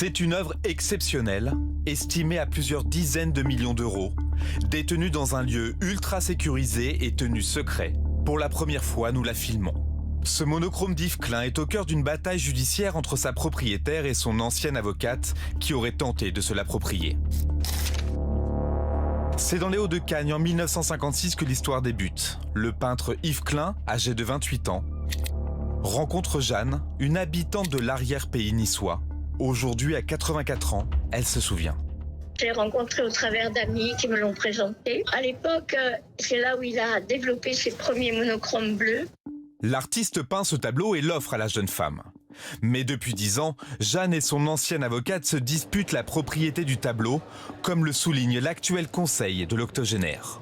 C'est une œuvre exceptionnelle, estimée à plusieurs dizaines de millions d'euros, détenue dans un lieu ultra sécurisé et tenu secret. Pour la première fois, nous la filmons. Ce monochrome d'Yves Klein est au cœur d'une bataille judiciaire entre sa propriétaire et son ancienne avocate qui aurait tenté de se l'approprier. C'est dans les Hauts-de-Cagnes en 1956 que l'histoire débute. Le peintre Yves Klein, âgé de 28 ans, rencontre Jeanne, une habitante de l'arrière-pays niçois. Aujourd'hui, à 84 ans, elle se souvient. J'ai rencontré au travers d'amis qui me l'ont présenté. À l'époque, c'est là où il a développé ses premiers monochromes bleus. L'artiste peint ce tableau et l'offre à la jeune femme. Mais depuis 10 ans, Jeanne et son ancienne avocate se disputent la propriété du tableau, comme le souligne l'actuel conseil de l'octogénaire.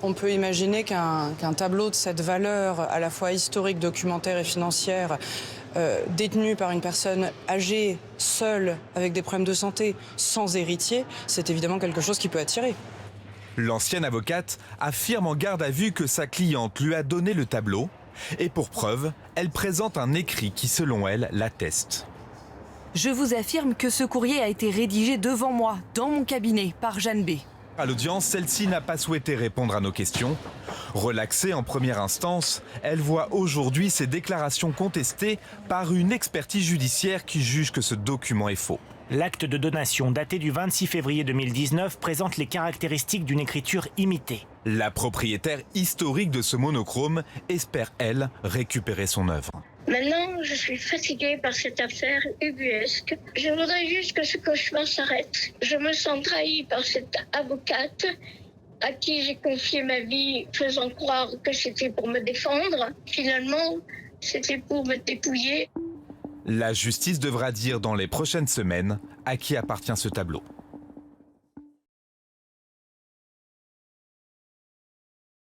On peut imaginer qu'un tableau de cette valeur, à la fois historique, documentaire et financière, détenu par une personne âgée, seule, avec des problèmes de santé, sans héritier, c'est évidemment quelque chose qui peut attirer. L'ancienne avocate affirme en garde à vue que sa cliente lui a donné le tableau et pour preuve, elle présente un écrit qui, selon elle, l'atteste. Je vous affirme que ce courrier a été rédigé devant moi, dans mon cabinet, par Jeanne B. À l'audience, celle-ci n'a pas souhaité répondre à nos questions. Relaxée en première instance, elle voit aujourd'hui ses déclarations contestées par une expertise judiciaire qui juge que ce document est faux. L'acte de donation daté du 26 février 2019 présente les caractéristiques d'une écriture imitée. La propriétaire historique de ce monochrome espère, elle, récupérer son œuvre. Maintenant, je suis fatiguée par cette affaire ubuesque. Je voudrais juste que ce cauchemar s'arrête. Je me sens trahie par cette avocate à qui j'ai confié ma vie, faisant croire que c'était pour me défendre. Finalement, c'était pour me dépouiller. La justice devra dire dans les prochaines semaines à qui appartient ce tableau.